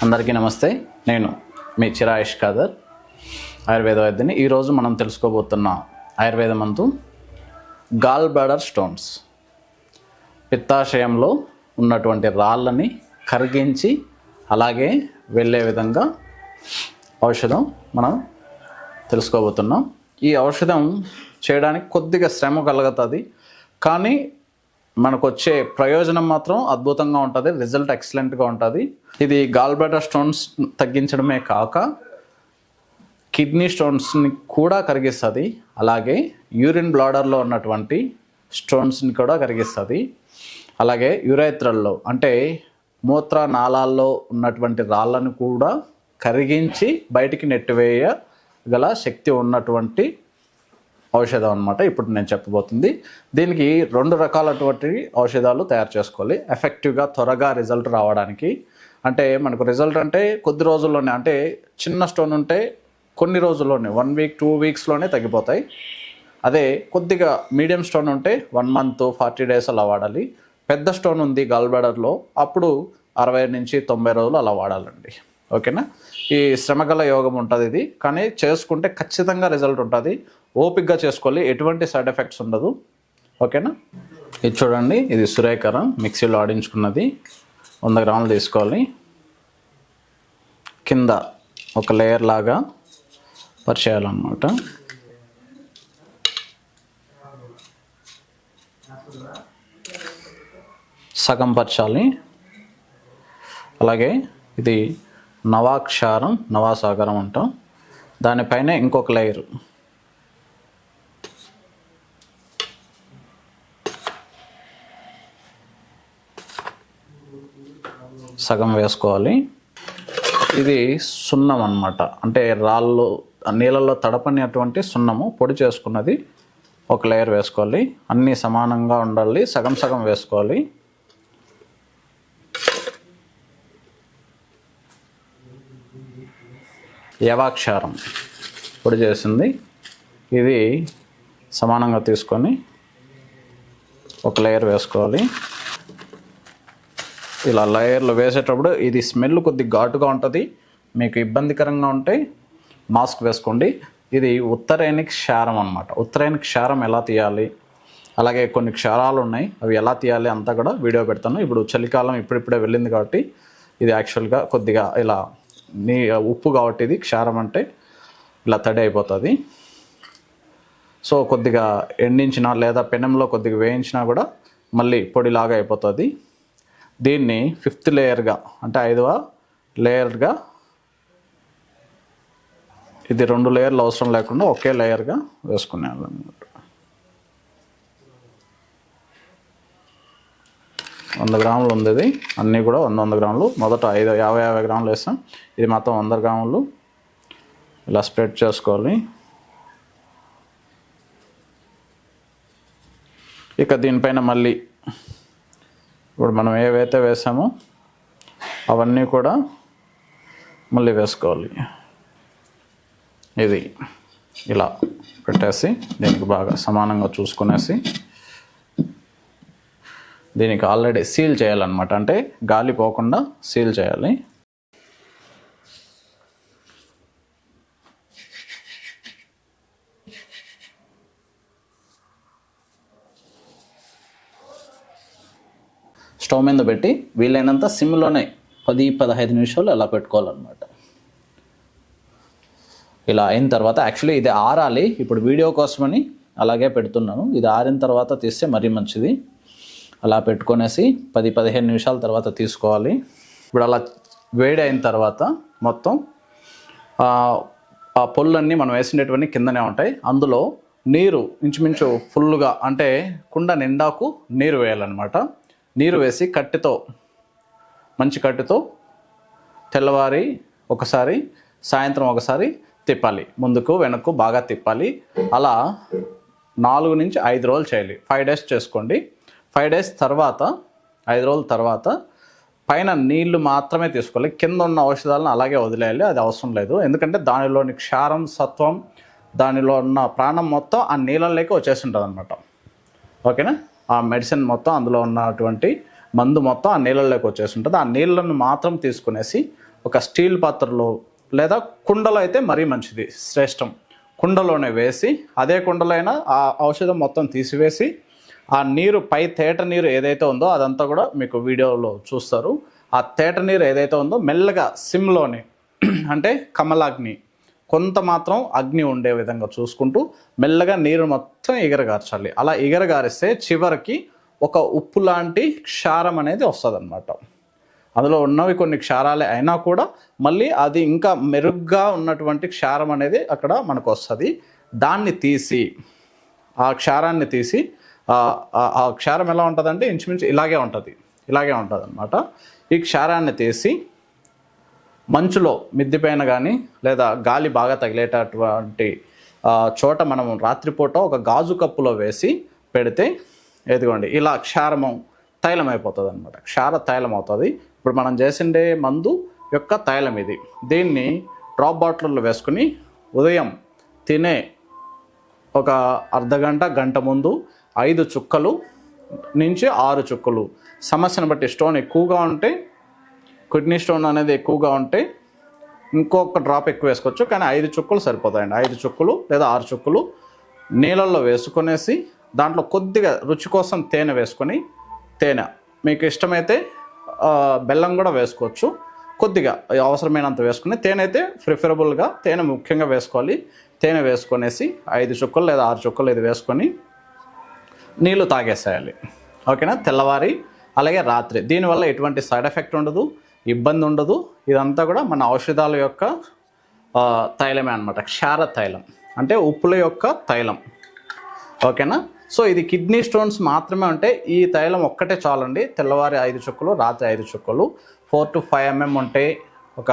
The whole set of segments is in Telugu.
అందరికీ నమస్తే. నేను మీ చిరాయిష్ ఖాదర్, ఆయుర్వేద వైద్యుని. ఈరోజు మనం తెలుసుకోబోతున్న ఆయుర్వేద మందు గాల్ బ్లాడర్ స్టోన్స్. పిత్తాశయంలో ఉన్నటువంటి రాళ్ళని కరిగించి అలాగే వెళ్ళే విధంగా ఔషధం మనం తెలుసుకోబోతున్నాం. ఈ ఔషధం చేయడానికి కొద్దిగా శ్రమ కలుగుతుంది, కానీ మనకు వచ్చే ప్రయోజనం మాత్రం అద్భుతంగా ఉంటుంది. రిజల్ట్ ఎక్సలెంట్గా ఉంటుంది. ఇది గాల్ బ్లాడర్ స్టోన్స్ తగ్గించడమే కాక కిడ్నీ స్టోన్స్ని కూడా కరిగిస్తుంది. అలాగే యూరిన్ బ్లాడర్లో ఉన్నటువంటి స్టోన్స్ని కూడా కరిగిస్తుంది. అలాగే యురేత్రల్లో అంటే మూత్ర నాళాల్లో ఉన్నటువంటి రాళ్ళను కూడా కరిగించి బయటికి నెట్టివేయగల శక్తి ఉన్నటువంటి ఔషధం అనమాట. ఇప్పుడు నేను చెప్పబోతుంది. దీనికి 2 రకాలటువంటి ఔషధాలు తయారు చేసుకోవాలి ఎఫెక్టివ్గా, త్వరగా రిజల్ట్ రావడానికి. అంటే మనకు రిజల్ట్ అంటే కొద్ది రోజుల్లోనే, అంటే చిన్న స్టోన్ ఉంటే కొన్ని రోజుల్లోనే 1 వీక్ 2 వీక్స్లోనే తగ్గిపోతాయి. అదే కొద్దిగా మీడియం స్టోన్ ఉంటే 1 మంత్ 40 డేస్ అలా వాడాలి. పెద్ద స్టోన్ ఉంది గాల్ బ్లాడర్లో, అప్పుడు 60 నుంచి 90 రోజులు అలా వాడాలండి. ఓకేనా? ఈ శ్రమగల యోగం ఉంటుంది ఇది, కానీ చేసుకుంటే ఖచ్చితంగా రిజల్ట్ ఉంటుంది. ఓపిక్గా చేసుకోవాలి, ఎటువంటి సైడ్ ఎఫెక్ట్స్ ఉండదు. ఓకేనా? ఇది చూడండి, ఇది సురేకరం మిక్సీలో ఆడించుకున్నది 100 గ్రాములు తీసుకోవాలి. కింద ఒక లేయర్ లాగా పరిచేయాలన్నమాట. సగం పరచాలి. అలాగే ఇది నవాక్షారం, నవాసాగరం అంటాం. దానిపైన ఇంకొక లేయర్ సగం వేసుకోవాలి. ఇది సున్నం అన్నమాట, అంటే రాళ్ళు నీళ్ళల్లో తడపనిటువంటి సున్నము పొడి చేసుకున్నది ఒక లేయర్ వేసుకోవాలి. అన్నీ సమానంగా ఉండాలి, సగం సగం వేసుకోవాలి. యవాక్షారం పొడి చేసింది, ఇది సమానంగా తీసుకొని ఒక లేయర్ వేసుకోవాలి. ఇలా లేయర్లు వేసేటప్పుడు ఇది స్మెల్ కొద్దిగా ఘాటుగా ఉంటుంది, మీకు ఇబ్బందికరంగా ఉంటే మాస్క్ వేసుకోండి. ఇది ఉత్తరేణి క్షారం అన్నమాట. ఉత్తరేణి క్షారం ఎలా తీయాలి, అలాగే కొన్ని క్షారాలు ఉన్నాయి, అవి ఎలా తీయాలి అంతా కూడా వీడియో పెడతాను. ఇప్పుడు చలికాలం ఇప్పుడిప్పుడే వెళ్ళింది కాబట్టి ఇది యాక్చువల్గా కొద్దిగా ఇలా ఉప్పు కాబట్టి ఇది క్షారం అంటే ఇలా తడి అయిపోతుంది. సో కొద్దిగా ఎండించినా లేదా పెనంలో కొద్దిగా వేయించినా కూడా మళ్ళీ పొడిలాగా అయిపోతుంది. దీన్ని 5th లేయర్గా, అంటే 5వ లేయర్గా, ఇది 2 లేయర్లు అవసరం లేకుండా ఒకే లేయర్గా వేసుకునేయాలన్నమాట. 100 గ్రాములు ఉంది ఇది, అన్నీ కూడా 100 గ్రాములు. మొదట 50 గ్రాములు వేస్తాం, ఇది మొత్తం 100 గ్రాములు. ఇలా స్ప్రెడ్ చేసుకోవాలి. ఇక దీనిపైన మళ్ళీ ఇప్పుడు మనం ఏవైతే వేసామో అవన్నీ కూడా మళ్ళీ వేసుకోవాలి. ఇది ఇలా పెట్టేసి దీనికి బాగా సమానంగా చూసుకునేసి దీనికి ఆల్రెడీ సీల్ చేయాలన్నమాట, అంటే గాలి పోకుండా సీల్ చేయాలి. స్టవ్ మీద పెట్టి వీలైనంత సిమ్లోనే 10-15 నిమిషాలు అలా పెట్టుకోవాలన్నమాట. ఇలా అయిన తర్వాత యాక్చువల్లీ ఇది ఆరాలి. ఇప్పుడు వీడియో కోసమని అలాగే పెడుతున్నాను. ఇది ఆరిన తర్వాత తీస్తే మరీ మంచిది. అలా పెట్టుకొనేసి 10-15 నిమిషాల తర్వాత తీసుకోవాలి. ఇప్పుడు అలా వేడి అయిన తర్వాత మొత్తం ఆ పొల్లన్నీ మనం వేసినటువంటి కిందనే ఉంటాయి. అందులో నీరు ఇంచుమించు ఫుల్గా, అంటే కుండ నిండాకు నీరు వేయాలన్నమాట. నీరు వేసి కట్టెతో, మంచి కట్టెతో తెల్లవారి ఒకసారి, సాయంత్రం ఒకసారి తిప్పాలి. ముందుకు వెనక్కు బాగా తిప్పాలి. అలా 4 నుంచి 5 రోజులు చేయాలి. 5 డేస్ చేసుకోండి. 5 డేస్ తర్వాత, 5 రోజుల తర్వాత పైన నీళ్లు మాత్రమే తీసుకోవాలి. కింద ఉన్న ఔషధాలను అలాగే వదిలేయాలి, అది అవసరం లేదు. ఎందుకంటే దానిలోని క్షారం, సత్వం, దానిలో ఉన్న ప్రాణం మొత్తం ఆ నీళ్ళలోకి వచ్చేసి ఉంటుంది అనమాట. ఓకేనా? ఆ మెడిసిన్ మొత్తం, అందులో ఉన్నటువంటి మందు మొత్తం ఆ నీళ్ళలోకి వచ్చేసి ఉంటుంది. ఆ నీళ్ళను మాత్రం తీసుకునేసి ఒక స్టీల్ పాత్రలో లేదా కుండలో అయితే మరీ మంచిది, శ్రేష్టం. కుండలోనే వేసి అదే కుండలో అయినా ఆ ఔషధం మొత్తం తీసివేసి ఆ నీరు పై తేట నీరు ఏదైతే ఉందో అదంతా కూడా మీకు వీడియోలో చూస్తారు. ఆ తేట నీరు ఏదైతే ఉందో మెల్లగా సిమ్లోనే అంటే కమలాగ్ని కొంత మాత్రం అగ్ని ఉండే విధంగా చూసుకుంటూ మెల్లగా నీరు మొత్తం ఎగరగార్చాలి. అలా ఎగరగారిస్తే చివరికి ఒక ఉప్పు లాంటి క్షారం అనేది వస్తుంది అన్నమాట. అందులో ఉన్నవి కొన్ని క్షారాలే అయినా కూడా మళ్ళీ అది ఇంకా మెరుగ్గా ఉన్నటువంటి క్షారం అనేది అక్కడ మనకు వస్తుంది. దాన్ని తీసి ఆ క్షారాన్ని తీసి ఆ క్షారం ఎలా ఉంటుందంటే ఇంచుమించు ఇలాగే ఉంటుంది అన్నమాట. ఈ క్షారాన్ని తీసి మంచులో మిద్దిపైన కానీ లేదా గాలి బాగా తగిలేటటువంటి చోట మనం రాత్రిపూట ఒక గాజు కప్పులో వేసి పెడితే ఎదుగోండి ఇలా క్షారము తైలం అయిపోతుంది అన్నమాట. క్షార తైలం అవుతుంది. ఇప్పుడు మనం చేసిండే మందు యొక్క తైలం ఇది. దీన్ని డ్రాప్ బాటిల్లో వేసుకుని ఉదయం తినే ఒక అర్ధగంట గంట ముందు 5 చుక్కలు నుంచి 6 చుక్కలు, సమస్యను బట్టి స్టోన్ ఎక్కువగా ఉంటే, కిడ్నీ స్టోన్ అనేది ఎక్కువగా ఉంటే ఇంకొక డ్రాప్ ఎక్కువ వేసుకోవచ్చు, కానీ 5 చుక్కలు సరిపోతాయండి. 5 చుక్కలు లేదా 6 చుక్కలు నీళ్ళల్లో వేసుకొనేసి దాంట్లో కొద్దిగా రుచి కోసం తేనె వేసుకొని, తేనె మీకు ఇష్టమైతే బెల్లం కూడా వేసుకోవచ్చు, కొద్దిగా అవసరమైనంత వేసుకుని, తేనె అయితే ప్రిఫరబుల్గా తేనె ముఖ్యంగా వేసుకోవాలి. తేనె వేసుకొనేసి 5 చుక్కలు లేదా 6 చుక్కలు ఇది వేసుకొని నీళ్ళు తాగేసేయాలి. ఓకేనా? తెల్లవారి అలాగే రాత్రి. దీనివల్ల ఎటువంటి సైడ్ ఎఫెక్ట్ ఉండదు, ఇబ్బంది ఉండదు. ఇదంతా కూడా మన ఔషధాల యొక్క తైలమే అనమాట. క్షార తైలం అంటే ఉప్పుల యొక్క తైలం. ఓకేనా? సో ఇది కిడ్నీ స్టోన్స్ మాత్రమే ఉంటే ఈ తైలం ఒక్కటే చాలండి. తెల్లవారి 5 చుక్కలు, రాత్రి 5 చుక్కలు, 4 to 5 mm ఉంటే ఒక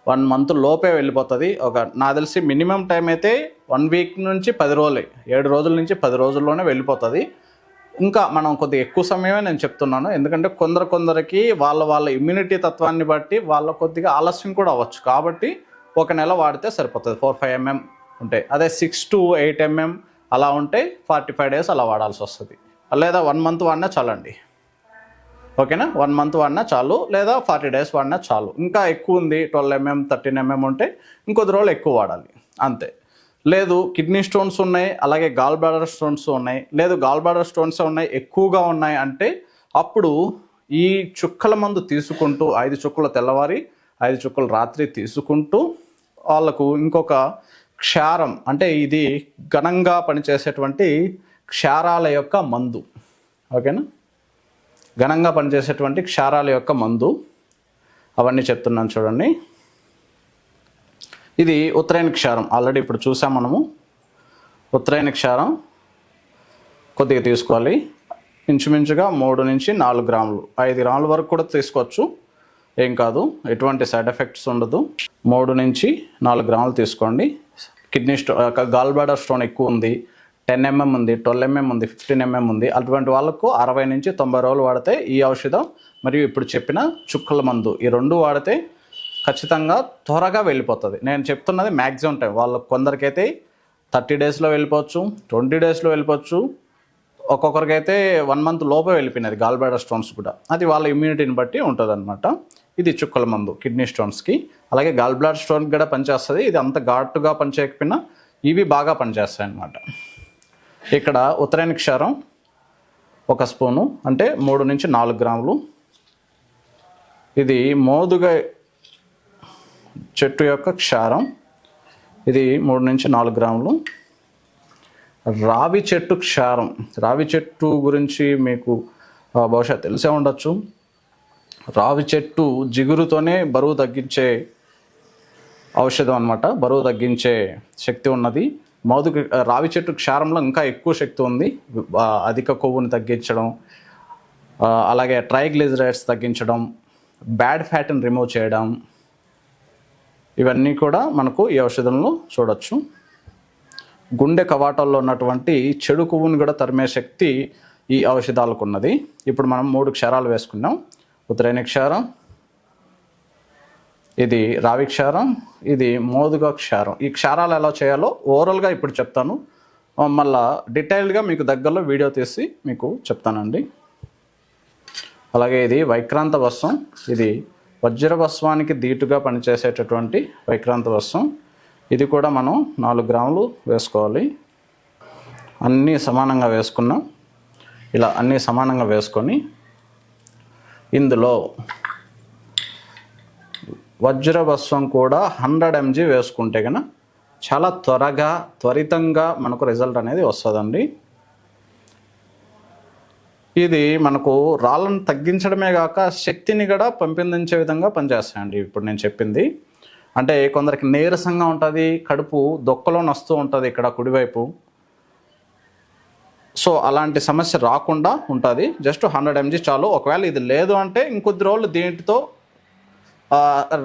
1 month లోపే వెళ్ళిపోతుంది. నాకు తెలిసి మినిమం టైం అయితే 1 week నుంచి 10 రోజులే, 7 రోజుల నుంచి 10 రోజుల్లోనే వెళ్ళిపోతుంది. ఇంకా మనం కొద్దిగా ఎక్కువ సమయమే నేను చెప్తున్నాను, ఎందుకంటే కొందరికి వాళ్ళ ఇమ్యూనిటీ తత్వాన్ని బట్టి వాళ్ళ కొద్దిగా ఆలస్యం కూడా అవ్వచ్చు. కాబట్టి 1 నెల వాడితే సరిపోతుంది 4-5 mm ఉంటే. అదే 6 to 8 mm అలా ఉంటే 45 days అలా వాడాల్సి వస్తుంది. లేదా 1 month వాడినా చాలండి. ఓకేనా? 1 month వాడినా చాలు, లేదా 40 days వాడినా చాలు. ఇంకా ఎక్కువ ఉంది 12 mm 13 mm ఉంటే ఇంకొద్ది రోజులు ఎక్కువ వాడాలి అంతే. లేదు కిడ్నీ స్టోన్స్ ఉన్నాయి, అలాగే గాల్ బ్లాడర్ స్టోన్స్ ఉన్నాయి, లేదు గాల్ బ్లాడర్ స్టోన్స్ ఉన్నాయి ఎక్కువగా ఉన్నాయి అంటే అప్పుడు ఈ చుక్కల మందు తీసుకుంటూ 5 చుక్కలు తెల్లవారి 5 చుక్కలు రాత్రి తీసుకుంటూ వాళ్ళకు ఇంకొక క్షారం అంటే ఇది ఘనంగా పనిచేసేటువంటి క్షారాల యొక్క మందు. ఓకేనా? ఘనంగా పనిచేసేటువంటి క్షారాల యొక్క మందు అవన్నీ చెప్తున్నాను చూడండి. ఇది ఉత్తరాయణ క్షారం, ఆల్రెడీ ఇప్పుడు చూసాం మనము. ఉత్తరాయణ క్షారం కొద్దిగా తీసుకోవాలి, ఇంచుమించుగా 3 నుంచి 4 గ్రాములు, 5 గ్రాముల వరకు కూడా తీసుకోవచ్చు, ఏం కాదు, ఎటువంటి సైడ్ ఎఫెక్ట్స్ ఉండదు. 3 నుంచి 4 గ్రాములు తీసుకోండి. కిడ్నీ గాల్ బ్లాడర్ స్టోన్ ఎక్కువ ఉంది, 10 mm ఉంది, 12 mm ఉంది, 15 mm ఉంది, అటువంటి వాళ్ళకు 60 నుంచి 90 రోజులు వాడితే ఈ ఔషధం మరియు ఇప్పుడు చెప్పిన చుక్కల మందు ఈ 2 వాడితే ఖచ్చితంగా త్వరగా వెళ్ళిపోతుంది. నేను చెప్తున్నది మ్యాక్సిమం టైం. వాళ్ళకు కొందరికైతే 30 daysలో వెళ్ళిపోవచ్చు, 20 daysలో వెళ్ళిపోవచ్చు, ఒక్కొక్కరికైతే 1 month లోపే వెళ్ళిపోయినది గాల్ బ్లాడర్ స్టోన్స్ కూడా. అది వాళ్ళ ఇమ్యూనిటీని బట్టి ఉంటుంది అనమాట. ఇది చుక్కల మందు కిడ్నీ స్టోన్స్కి. అలాగే గాల్ బ్లాడర్ స్టోన్కి కూడా పనిచేస్తుంది. ఇది అంత ఘాటుగా పనిచేయకపోయినా ఇవి బాగా పనిచేస్తాయి అన్నమాట. ఇక్కడ ఉత్తరాయణ క్షారం 1 స్పూను అంటే 3 నుంచి 4 గ్రాములు. ఇది మోదుగ చెట్టు యొక్క క్షారం, ఇది 3 నుంచి 4 గ్రాములు. రావి చెట్టు క్షారం, రావి చెట్టు గురించి మీకు బహుశా తెలిసే ఉండొచ్చు. రావి చెట్టు జిగురుతోనే బరువు తగ్గించే ఔషధం అన్నమాట. బరువు తగ్గించే శక్తి ఉన్నది. రావి చెట్టు క్షారంలో ఇంకా ఎక్కువ శక్తి ఉంది. అధిక కొవ్వుని తగ్గించడం, అలాగే ట్రైగ్లిజరైడ్స్ తగ్గించడం, బ్యాడ్ ఫ్యాట్ని రిమూవ్ చేయడం, ఇవన్నీ కూడా మనకు ఈ ఔషధంలో చూడొచ్చు. గుండె కవాటాల్లో ఉన్నటువంటి చెడు కొవ్వుని కూడా తరిమే శక్తి ఈ ఔషధాలకు ఉన్నది. ఇప్పుడు మనం 3 క్షారాలు వేసుకున్నాం. ఉత్తరాయణ క్షారం, ఇది రావి క్షారం, ఇది మోదుగ క్షారం. ఈ క్షారాలు ఎలా చేయాలో ఓవరాల్గా ఇప్పుడు చెప్తాను, మళ్ళా డీటెయిల్డ్గా మీకు దగ్గరలో వీడియో తీసి మీకు చెప్తానండి. అలాగే ఇది వైక్రాంత వస్త్రం, ఇది వజ్రభస్వానికి ధీటుగా పనిచేసేటటువంటి వైక్రాంత భస్వం. ఇది కూడా మనం 4 గ్రాములు వేసుకోవాలి. అన్నీ సమానంగా వేసుకున్నాం. ఇలా అన్నీ సమానంగా వేసుకొని ఇందులో వజ్రభస్వం కూడా 100 mg వేసుకుంటే కనుక చాలా త్వరితంగా మనకు రిజల్ట్ అనేది వస్తుందండి. ఇది మనకు రాళ్ళను తగ్గించడమే కాక శక్తిని కూడా పెంపొందించే విధంగా పనిచేస్తాయండి. ఇప్పుడు నేను చెప్పింది అంటే కొందరికి నీరసంగా ఉంటుంది, కడుపు దొక్కలో నొస్తూ ఉంటుంది ఇక్కడ కుడివైపు. సో అలాంటి సమస్య రాకుండా ఉంటుంది. జస్ట్ 100 mg చాలు. ఒకవేళ ఇది లేదు అంటే ఇంకొద్ది రోజులు దీంట్లో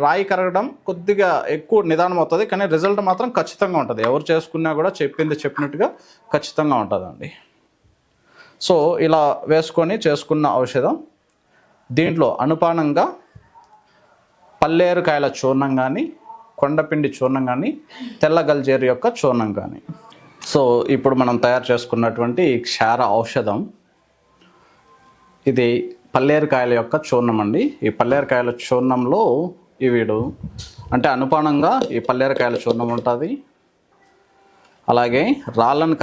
రాయి కరగడం కొద్దిగా ఎక్కువ నిదానం అవుతుంది, కానీ రిజల్ట్ మాత్రం ఖచ్చితంగా ఉంటుంది. ఎవరు చేసుకున్నా కూడా చెప్పినట్టుగా ఖచ్చితంగా ఉంటుందండి. సో ఇలా వేసుకొని చేసుకున్న ఔషధం దీంట్లో అనుపానంగా పల్లేరుకాయల చూర్ణం కానీ, కొండపిండి చూర్ణం కానీ, తెల్ల గల్జేరు యొక్క చూర్ణం కానీ. సో ఇప్పుడు మనం తయారు చేసుకున్నటువంటి ఈ క్షార ఔషధం ఇది పల్లేరుకాయల యొక్క చూర్ణం అండి. ఈ పల్లేరుకాయల చూర్ణంలో ఈ వీడు అంటే అనుపానంగా ఈ పల్లేరుకాయల చూర్ణం ఉంటుంది. అలాగే రాళ్ళను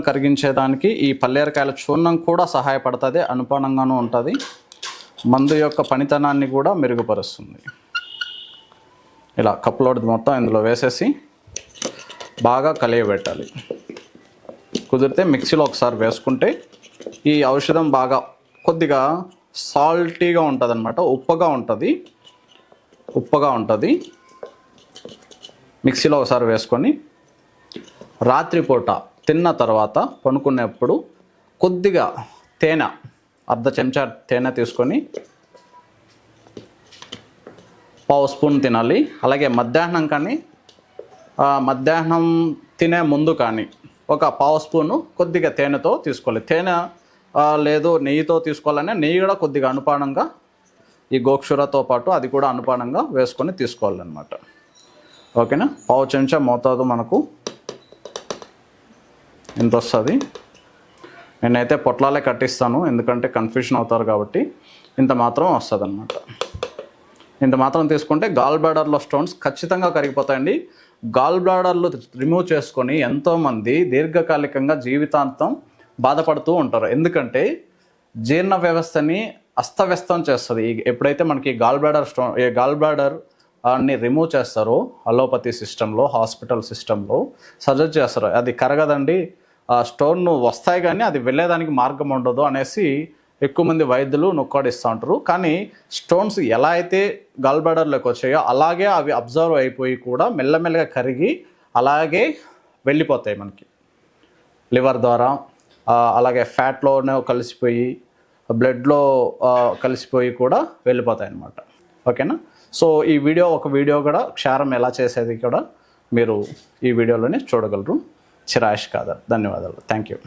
కరిగించేదానికి ఈ పల్లేరుకాయల చూర్ణం కూడా సహాయపడుతుంది, అనుపానంగానూ ఉంటుంది. మందు యొక్క పనితనాన్ని కూడా మెరుగుపరుస్తుంది. ఇలా కప్పులోది మొత్తం ఇందులో వేసేసి బాగా కలియబెట్టాలి. కుదిరితే మిక్సీలో ఒకసారి వేసుకుంటే ఈ ఔషధం బాగా కొద్దిగా సాల్టీగా ఉంటుంది అన్నమాట, ఉప్పగా ఉంటుంది. మిక్సీలో ఒకసారి వేసుకొని రాత్రిపూట తిన్న తర్వాత పనుకునేప్పుడు కొద్దిగా తేనె, 1/2 చెంచా తేనె తీసుకొని 1/2 స్పూన్ తినాలి. అలాగే మధ్యాహ్నం కానీ మధ్యాహ్నం తినే ముందు కానీ ఒక 1/2 స్పూను కొద్దిగా తేనెతో తీసుకోవాలి. తేనె లేదు నెయ్యితో తీసుకోవాలనే నెయ్యి కూడా కొద్దిగా అనుపానంగా ఈ గోక్షురతో పాటు అది కూడా అనుపానంగా వేసుకొని తీసుకోవాలన్నమాట. ఓకేనా? 1/2 చెంచా మోతాదు మనకు ఇంత వస్తుంది. నేనైతే పొట్లాలే కట్టిస్తాను, ఎందుకంటే కన్ఫ్యూషన్ అవుతారు కాబట్టి. ఇంత మాత్రం వస్తుంది అన్నమాట. ఇంత మాత్రం తీసుకుంటే గాల్ బ్లాడర్లో స్టోన్స్ ఖచ్చితంగా కరిగిపోతాయండి. గాల్ బ్లాడర్లు రిమూవ్ చేసుకొని ఎంతోమంది దీర్ఘకాలికంగా జీవితాంతం బాధపడుతూ ఉంటారు. ఎందుకంటే జీర్ణ వ్యవస్థని అస్తవ్యస్తం చేస్తుంది. ఎప్పుడైతే మనకి గాల్ బ్లాడర్ అన్ని రిమూవ్ చేస్తారో అలోపతి సిస్టంలో, హాస్పిటల్ సిస్టంలో సజెస్ట్ చేస్తారు, అది కరగదండి, ఆ స్టోన్ వస్తాయి కానీ అది వెళ్ళేదానికి మార్గం ఉండదు అనేసి ఎక్కువ మంది వైద్యులు నొక్కాడిస్తూ ఉంటారు. కానీ స్టోన్స్ ఎలా అయితే గాల్ బ్లాడర్లోకి వచ్చాయో అలాగే అవి అబ్జర్వ్ అయిపోయి కూడా మెల్లమెల్లగా కరిగి అలాగే వెళ్ళిపోతాయి మనకి లివర్ ద్వారా. అలాగే ఫ్యాట్లోనే కలిసిపోయి బ్లడ్లో కలిసిపోయి కూడా వెళ్ళిపోతాయి అన్నమాట. ఓకేనా? సో ఈ ఒక వీడియో కూడా క్షారం ఎలా చేసేది కూడా మీరు ఈ వీడియోలోనే చూడగలరు. చిరాష్ కాదర్. ధన్యవాదాలు. Thank you.